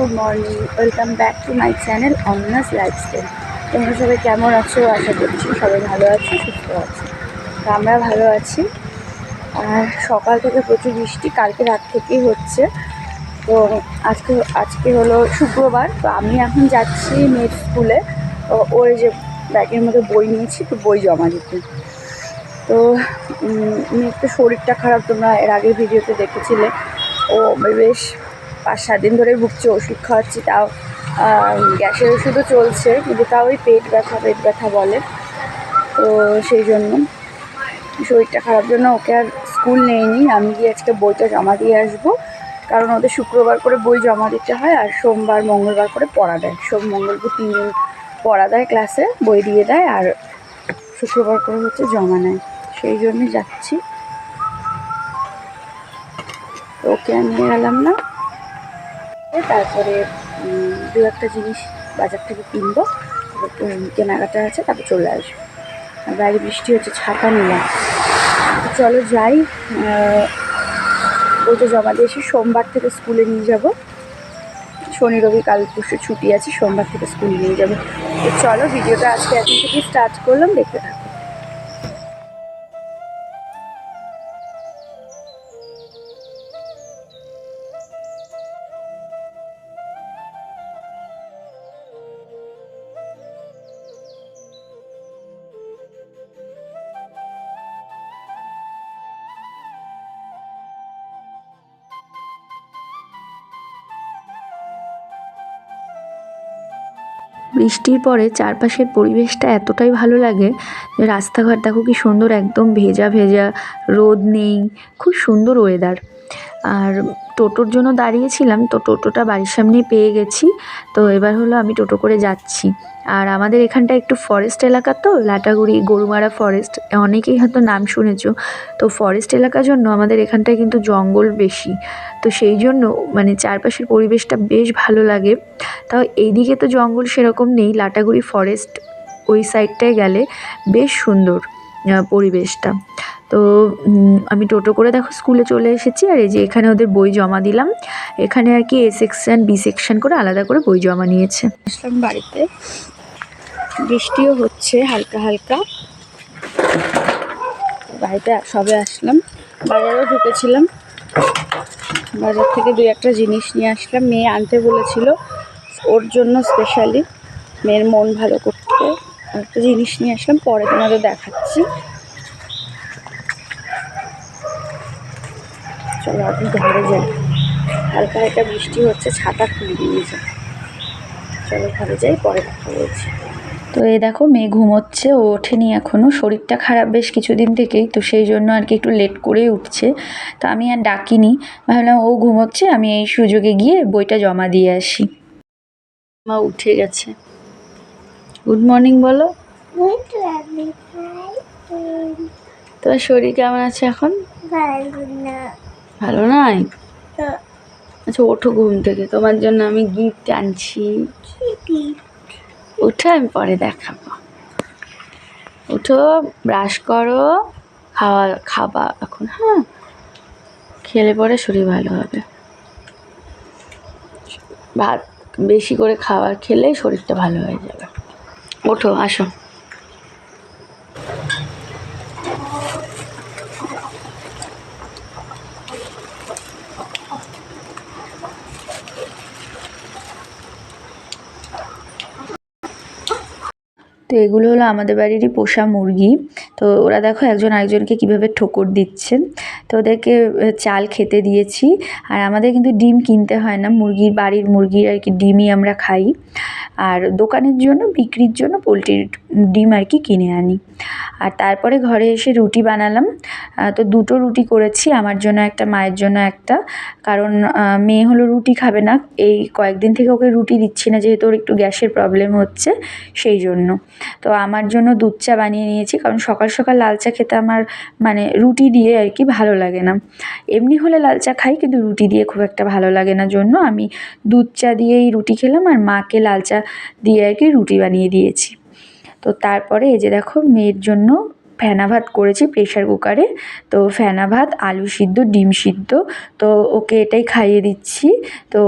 Good morning, welcome back to my channel অনন্যাস lifestyle. তোমরা সবাই কেমন আছো? আশা করছি সবাই ভালো আছো, সুস্থ আছো। তো আমরা ভালো আছি। আর সকাল থেকে প্রচুর বৃষ্টি, কালকে রাত থেকেই হচ্ছে। তো আজকে হলো শুক্রবার। তো আমি এখন যাচ্ছি মেয়ের স্কুলে। ওর যে ব্যাগের মধ্যে বই নিয়েছি, তো বই জমা দিতে। তো মেয়ের তো শরীরটা খারাপ, তোমরা এর আগের ভিডিওতে দেখেছিলে। ও বেশ 5-7 দিন ধরে ভুগছে, ওষুধ খাওয়াচ্ছি, তাও গ্যাসের ওষুধও চলছে, কিন্তু তাও ওই পেট ব্যথা বলে। তো সেই জন্য শরীরটা খারাপ জন্য ওকে আর স্কুল নেইনি। আমি গিয়ে আজকে বইটা জমা দিয়ে আসবো, কারণ ওদের শুক্রবার করে বই জমা দিতে হয়, আর সোমবার মঙ্গলবার করে পড়া দেয়। মঙ্গল 3 দিন পড়া দেয়, ক্লাসে বই দিয়ে দেয়, আর শুক্রবার করে হচ্ছে জমা নেয়। সেই জন্যই যাচ্ছি। তো ওকে আর নিয়ে গেলাম না। তারপরে 2-1টা জিনিস বাজার থেকে কিনবো, কেনাকাটা আছে, তারপর চলে আসবো। আর বাইরে বৃষ্টি হচ্ছে, ছাতা নিলাম। চলো যাই, বইটা জমা দিয়ে এসে সোমবার থেকে স্কুলে নিয়ে যাব। শনি রবি কাল পরশু ছুটি আছে, সোমবার থেকে স্কুলে নিয়ে যাবো। তো চলো, ভিডিওটা আজকে এখন থেকে স্টার্ট করলাম, দেখতে থাকো। বৃষ্টির পরে চারপাশের পরিবেশটা এতটাই ভালো লাগে যে রাস্তাঘাট দেখো কি সুন্দর, একদম ভেজা ভেজা, রোদ নেই, খুব সুন্দর ওয়েদার। আর টোটোর জন্য দাঁড়িয়েছিলাম, তো টোটোটা বাড়ির সামনেই পেয়ে গেছি। তো এবার হলো আমি টোটো করে যাচ্ছি। আর আমাদের এখানটা একটু ফরেস্ট এলাকা, তো লাটাগুড়ি গরুমারা ফরেস্ট, অনেকেই হয়তো নাম শুনেছো। তো ফরেস্ট এলাকার জন্য আমাদের এখানটায় কিন্তু জঙ্গল বেশি, তো সেই জন্য মানে চারপাশের পরিবেশটা বেশ ভালো লাগে। তাও এইদিকে তো জঙ্গল সেরকম নেই, লাটাগুড়ি ফরেস্ট ওই সাইডটায় গেলে বেশ সুন্দর পরিবেশটা। তো আমি টোটো করে দেখো স্কুলে চলে এসেছি। আর এই যে এখানে ওদের বই জমা দিলাম। এখানে আর কি A সেকশন B সেকশন করে আলাদা করে বই জমা নিয়েছে। আসলাম বাড়িতে, বৃষ্টিও হচ্ছে হালকা হালকা। বাড়িতে সবে আসলাম, বাজারেও ঢুকেছিলাম। বাজার থেকে 2-1টা জিনিস নিয়ে আসলাম। মেয়ে আনতে বলেছিল, ওর জন্য স্পেশালি, মেয়ের মন ভালো করতে একটা জিনিস নিয়ে আসলাম, পরে তোমাদের দেখাচ্ছি। চলো আপনি ঘরে যাই, হালকা হালকা বৃষ্টি হচ্ছে, ছাতা খুলে নিয়ে যাই। চলো ঘরে যাই, পরে কথা বলছি। তো এই দেখো মেয়ে ঘুমোচ্ছে, ও ওঠেনি এখনও, শরীরটা খারাপ বেশ কিছুদিন থেকেই, তো সেই জন্য আর কি একটু লেট করেই উঠছে। তো আমি আর ডাকিনি, ভাবলাম ও ঘুমোচ্ছে, আমি এই সুযোগে গিয়ে বইটা জমা দিয়ে আসি। মা উঠে গেছে, গুড মর্নিং বলো। তোমার শরীর কেমন আছে এখন? ভালো নয়? আচ্ছা ওঠো ঘুম থেকে, তোমার জন্য আমি গিফট আনছি। উঠো, আমি পরে দেখাবো। উঠো, ব্রাশ করো, খাবা এখন। হ্যাঁ, খেলে পরে শরীর ভালো হবে। ভাত বেশি করে খাবার খেলে শরীরটা ভালো হয়ে যাবে। ওঠো, আসো। তো এগুলো হলো আমাদের বাড়িরই পোষা মুরগি। তো ওরা দেখো একজন আরেকজনকে কীভাবে ঠোকর দিচ্ছে। তো ওদেরকে চাল খেতে দিয়েছি। আর আমাদের কিন্তু ডিম কিনতে হয় না, বাড়ির মুরগির আর কি ডিমই আমরা খাই। আর দোকানের জন্য, বিক্রির জন্য পোলট্রির ডিম আর কি কিনে আনি। আর তারপরে ঘরে এসে রুটি বানালাম। তো 2টো রুটি করেছি, আমার জন্য একটা, মায়ের জন্য একটা। কারণ মেয়ে হলো রুটি খাবে না, এই কয়েকদিন থেকে ওকে রুটি দিচ্ছি না, যেহেতু ওর একটু গ্যাসের প্রবলেম হচ্ছে, সেই জন্য। তো আমার জন্য দুধ চা বানিয়ে নিয়েছি, কারণ সকাল সকাল লাল চা খেতে আমার মানে রুটি দিয়ে আর কি ভালো লাগে না। এমনি হলে লাল চা খাই, কিন্তু রুটি দিয়ে খুব একটা ভালো লাগে না, জন্য আমি দুধ চা দিয়েই রুটি খেলাম, আর মাকে লাল চা দিয়ে আর কি রুটি বানিয়ে দিয়েছি। তো তারপরে এই যে দেখো মেয়ের জন্য ফেনা ভাত করেছি প্রেশার কুকারে। তো ফেনা ভাত, আলু সিদ্ধ, ডিম সিদ্ধ, তো ওকে এটাই খাইয়ে দিচ্ছি। তো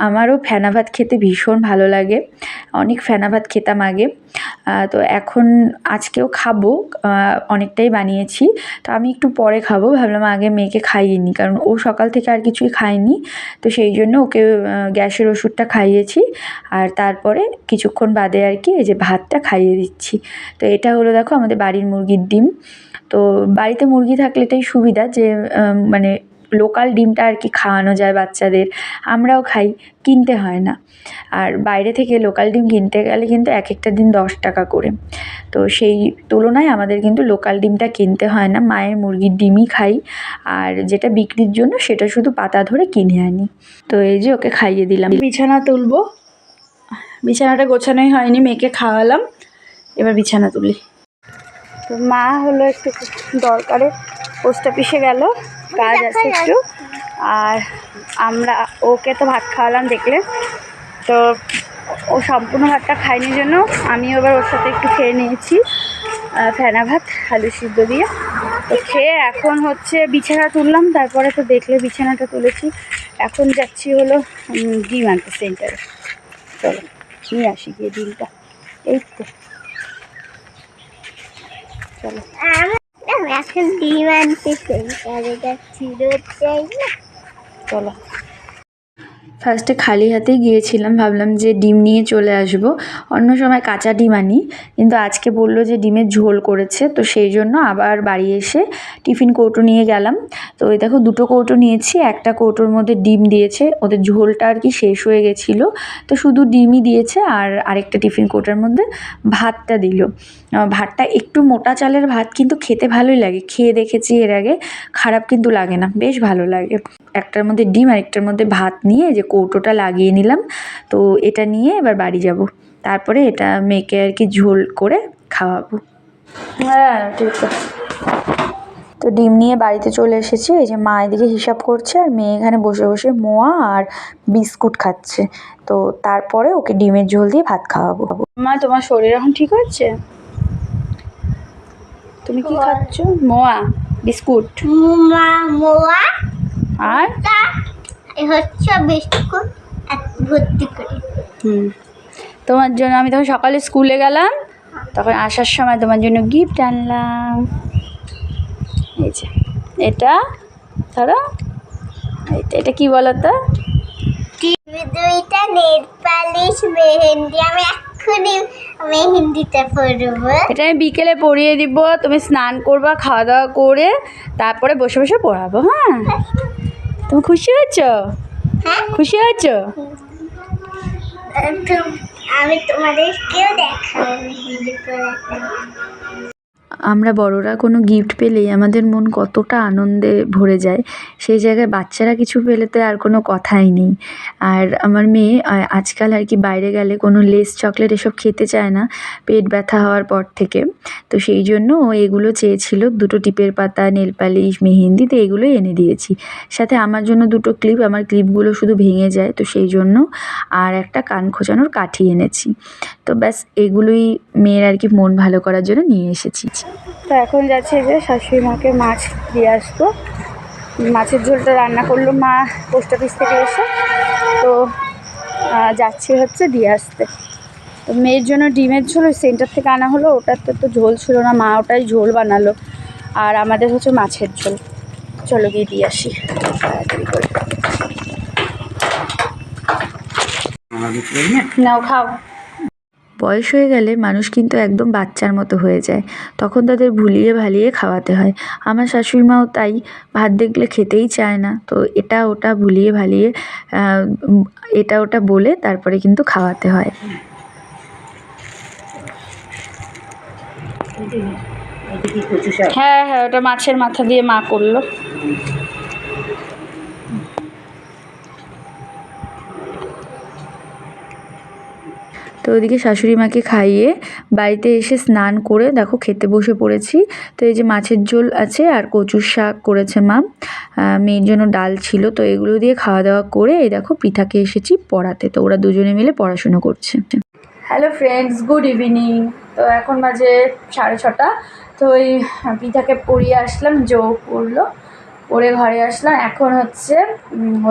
আমারও ফেনা ভাত খেতে ভীষণ ভালো লাগে, অনেক ফেনা ভাত খেতাম আগে। তো এখন আজকেও খাবো, অনেকটাই বানিয়েছি। তো আমি একটু পরে খাবো, ভাবলাম আগে মেয়েকে খাইয়ে নিই, কারণ ও সকাল থেকে আর কিছুই খায়নি। তো সেই জন্য ওকে গ্যাসের ওষুধটা খাইয়েছি, আর তারপরে কিছুক্ষণ বাদে আর কি এই যে ভাতটা খাইয়ে দিচ্ছি। তো এটা হলো দেখো আমাদের বাড়ির মুরগির ডিম। তো বাড়িতে মুরগি থাকলে এটাই সুবিধা যে মানে লোকাল ডিমটা আর কি খাওয়ানো যায় বাচ্চাদের, আমরাও খাই, কিনতে হয় না। আর বাইরে থেকে লোকাল ডিম কিনতে গেলে কিন্তু এক একটা দিন 10 টাকা করে। তো সেই তুলনায় আমাদের কিন্তু লোকাল ডিমটা কিনতে হয় না, মায়ের মুরগির ডিমই খাই। আর যেটা বিক্রির জন্য সেটা শুধু পাতা ধরে কিনে আনি। তো এই যে ওকে খাইয়ে দিলাম। বিছানা তুলবো, বিছানাটা গোছানোই হয়নি, মেয়েকে খাওয়ালাম, এবার বিছানা তুলি। তো মা হলো একটু দরকারে পোস্ট অফিসে গেল, কাজ আছে একটু। আর আমরা ওকে তো ভাত খাওয়ালাম দেখলে, তো ও সম্পূর্ণ ভাতটা খায়নি জন্য আমিও এবার ওর সাথে একটু খেয়ে নিয়েছি ফেনা ভাত আলু সিদ্ধ দিয়ে। তো খেয়ে এখন হচ্ছে বিছানা তুললাম, তারপরে তো দেখলে বিছানাটা তুলেছি। এখন যাচ্ছি হলো ডিম আনতে সেন্টারে। চলো নিয়ে আসি গিয়ে ডিমটা, এই তো চলো। এখন ডিম আনতে সেন্টারে যাচ্ছি, রোদ চাই না। চলো। ফার্স্টে খালি হাতেই গিয়েছিলাম, ভাবলাম যে ডিম নিয়ে চলে আসব, অন্য সময় কাঁচা ডিম আনি, কিন্তু আজকে বললো যে ডিমের ঝোল করেছে, তো সেই জন্য আবার বাড়ি এসে টিফিন কৌটো নিয়ে গেলাম। তো এই দেখো 2টো কৌটো নিয়েছি, একটা কৌটোর মধ্যে ডিম দিয়েছে, ওদের ঝোলটা আর কি শেষ হয়ে গেছিলো, তো শুধু ডিমই দিয়েছে। আর আরেকটা টিফিন কৌটোর মধ্যে ভাতটা দিল। ভাতটা একটু মোটা চালের ভাত, কিন্তু খেতে ভালোই লাগে, খেয়ে দেখেছি এর আগে, খারাপ কিন্তু লাগে না, বেশ ভালো লাগে। একটার মধ্যে ডিম আর একটার মধ্যে ভাত নিয়ে যে কৌটোটা লাগিয়ে নিলাম। তো এটা নিয়ে এবার বাড়ি যাব, তারপরে এটা মেয়েকে আর কি ঝোল করে খাওয়াবো। হ্যাঁ ঠিক আছে। তো ডিম নিয়ে বাড়িতে চলে এসেছি, এই যে মা এদিকে হিসাব করছে আর মেয়ে এখানে বসে বসে মোয়া আর বিস্কুট খাচ্ছে। তো তারপরে ওকে ডিমের ঝোল দিয়ে ভাত খাওয়াবো। মা তোমার শরীর এখন ঠিক হচ্ছে? তুমি কি খাচ্ছ? মোয়া বিস্কুট মোয়া আর হচ্ছে বিস্কুট ভর্তি করে। তোমার জন্য আমি তখন সকালে স্কুলে গেলাম, তখন আসার সময় তোমার জন্য গিফট আনলাম। এই যে এটা ধরো, এটা কি বলো তো? দুইটা নেল পালিশ মেহেন্দি, আমি এক্ষুনি মেহেন্দিটা পরবো। এটা আমি বিকেলে পরিয়ে দিব, তুমি স্নান করবা, খাওয়া দাওয়া করে তারপরে বসে বসে পড়াবো। হ্যাঁ, তুমি খুশি হয়েছো? হ্যাঁ, খুশি হয়েছো? আমি তোমাদেরকেও দেখাবো মেহেন্দি পরাটা। আমরা বড়রা কোনো গিফট পেলেই আমাদের মন কতটা আনন্দে ভরে যায়, সেই জায়গায় বাচ্চারা কিছু পেলে তো আর কোনো কথাই নেই। আর আমার মেয়ে আজকাল আর কি বাইরে গেলে কোনো লেস চকলেট এসব খেতে চায় না, পেট ব্যথা হওয়ার পর থেকে। তো সেই জন্য ও এগুলো চেয়েছিল, 2টো টিপের পাতা, নেল পালিশ, মেহেন্দি, তো এগুলোই এনে দিয়েছি। সাথে আমার জন্য 2টো ক্লিপ, আমার ক্লিপগুলো শুধু ভেঙে যায়, তো সেই জন্য আর একটা কান খোঁচানোর কাঠি এনেছি। তো ব্যাস এগুলোই মেয়ের আর কি মন ভালো করার জন্য নিয়ে এসেছি। তো এখন যাচ্ছে যে শাশুড়ি মাকে মাছ দিয়ে আসবো, মাছের ঝোলটা রান্না করলো মা পোস্ট অফিস থেকে এসে। তো যাচ্ছি হচ্ছে দিয়ে আসতে। তো মেয়ের জন্য ডিমের ঝোল ওই সেন্টার থেকে আনা হলো, ওটার তো ঝোল ছিল না, মা ওটাই ঝোল বানালো। আর আমাদের হচ্ছে মাছের ঝোল। চলো গিয়ে দিয়ে আসি তাড়াতাড়ি করে। নাও খাও। বয়স হয়ে গেলে মানুষ কিন্তু একদম বাচ্চার মতো হয়ে যায়, তখন তাদের ভুলিয়ে ভালিয়ে খাওয়াতে হয়। আমার শাশুড়ি মাও তাই, ভাত দেখলে খেতেই চায় না, তো এটা ওটা ভুলিয়ে ভালিয়ে এটা ওটা বলে তারপরে কিন্তু খাওয়াতে হয়। হ্যাঁ হ্যাঁ, ওটা মাছের মাথা দিয়ে মা করলো। তো ওদিকে শাশুড়ি মাকে খাইয়ে বাড়িতে এসে স্নান করে দেখো খেতে বসে পড়েছি। তো এই যে মাছের ঝোল আছে আর কচুর শাক করেছে মা, মেয়ের জন্য ডাল ছিল, তো এগুলো দিয়ে খাওয়া দাওয়া করে এই দেখো পৃথাকে এসেছি পড়াতে। তো ওরা দুজনে মিলে পড়াশুনো করছে। Hello friends, good evening. তো এখন বাজে 6:30। তো ওই পিঠাকে পরিয়ে আসলাম, জো পরলো, পরে ঘরে আসলাম। এখন হচ্ছে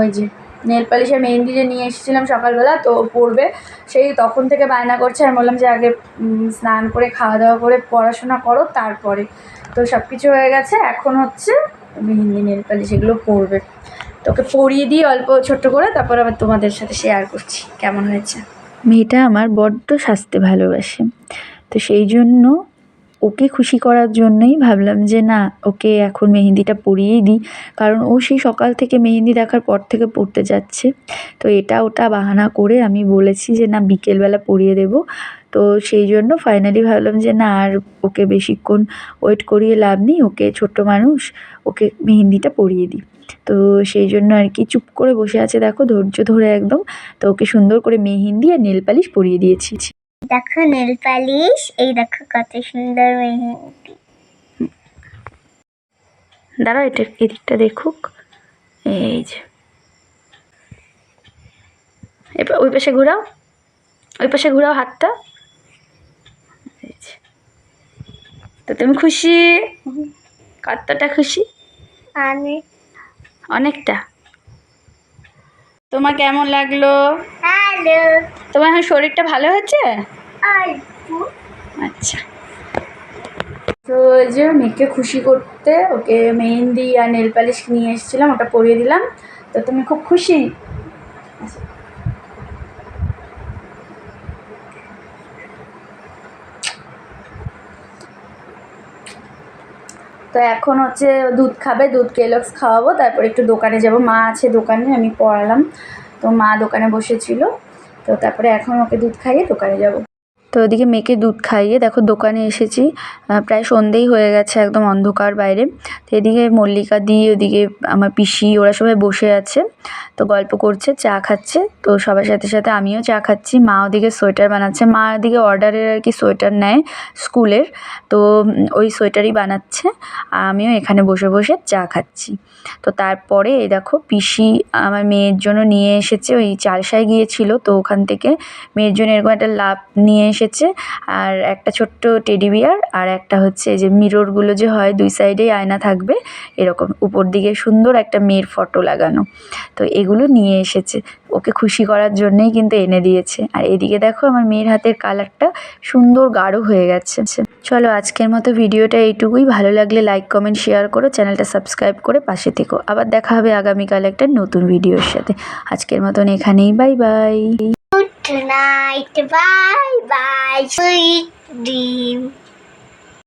ওই যে নেল পালিশে মেহেন্দি যে নিয়ে এসেছিলাম সকালবেলা, তো পরবে, সেই তখন থেকে বায়না করছে। আমি বললাম যে আগে স্নান করে খাওয়া দাওয়া করে পড়াশোনা করো তারপরে। তো সব কিছু হয়ে গেছে, এখন হচ্ছে মেহেন্দি নেল পালিশ এগুলো পরবে। তোকে পরিয়ে দিয়ে অল্প ছোট্ট করে, তারপর আবার তোমাদের সাথে শেয়ার করছি কেমন হয়েছে। মেয়েটা আমার বড্ড সাজতে ভালোবাসে, তো সেই জন্য ওকে খুশি করার জন্যই ভাবলাম যে না, ওকে এখন মেহেন্দিটা পরিয়েই দিই, কারণ ও সেই সকাল থেকে মেহেন্দি দেখার পর থেকে পড়তে যাচ্ছে। তো এটা ওটা বাহানা করে আমি বলেছি যে না, বিকেলবেলা পরিয়ে দেব। তো সেই জন্য ফাইনালি ভাবলাম যে না, আর ওকে বেশিক্ষণ ওয়েট করিয়ে লাভ নেই, ওকে ছোট্ট মানুষ, ওকে মেহেন্দিটা পরিয়ে দিই। তো সেই জন্য আর কি চুপ করে বসে আছে, দেখো ধৈর্য ধরে একদম। তো ওকে সুন্দর করে মেহেন্দি আর নেল পালিশ পরিয়ে দিয়েছি। দেখো নেল পালিশ, এই দেখো কত সুন্দর মেহেন্দি। দাঁড়াও, এটা এদিকটা দেখুক, এই যে এবার ওই পাশে ঘোরাও, ওই পাশে ঘোরাও হাতটা। এই যে। তো তুমি খুশি? কতটা খুশি? আমি অনেকটা। তোমার কেমন লাগলো? হ্যালো তোমার এখন শরীরটা ভালো হয়েছে? অল্প। আচ্ছা। তো ওই যে মেয়েকে খুশি করতে ওকে মেহেন্দি আর নেল পালিশ নিয়ে এসেছিলাম, ওটা পরিয়ে দিলাম। তো তুমি খুব খুশি? তো এখন হচ্ছে দুধ খাবে, দুধ কেলক্স খাওয়াবো, তারপর একটু দোকানে যাব, মা আছে দোকানে, আমি পড়ালাম, তো মা দোকানে বসেছিল। তো তারপরে এখন ওকে দুধ খাইয়ে দোকানে যাব। তো ওদিকে মেয়েকে দুধ খাইয়ে দেখো দোকানে এসেছি, প্রায় সন্ধেই হয়ে গেছে, একদম অন্ধকার বাইরে। তো এদিকে মল্লিকা দি, ওদিকে আমার পিসি, ওরা সবাই বসে আছে, তো গল্প করছে, চা খাচ্ছে। তো সবার সাথে সাথে আমিও চা খাচ্ছি। মা ওদিকে সোয়েটার বানাচ্ছে, মা ওদিকে অর্ডারের আর কি সোয়েটার নেয় স্কুলের, তো ওই সোয়েটারই বানাচ্ছে, আর আমিও এখানে বসে বসে চা খাচ্ছি। তো তারপরে এই দেখো পিসি আমার মেয়ের জন্য নিয়ে এসেছে, ওই চালসায় গিয়েছিল, তো ওখান থেকে মেয়ের জন্য এরকম একটা লাভ নিয়ে এসেছে, আর একটা ছোট্ট টেডি বিয়ার, আর একটা হচ্ছে এই যে মিররগুলো যে হয় দুই সাইডেই আয়না থাকবে এরকম, উপর দিকে সুন্দর একটা মেয়ের ফটো লাগানো। তো এগুলো নিয়ে এসেছে, ওকে খুশি করার জন্যই কিন্তু এনে দিয়েছে। আর এদিকে দেখো আমার মেয়ের হাতের কালারটা সুন্দর গাঢ় হয়ে গেছে। চলো আজকের মতো ভিডিওটা এইটুকুই। ভালো লাগলে লাইক কমেন্ট শেয়ার করো, চ্যানেলটা সাবস্ক্রাইব করে পাশে থেকো। আবার দেখা হবে আগামীকাল একটা নতুন ভিডিওর সাথে। আজকের মতন এখানেই, bye bye. Good night, bye bye, sweet dreams.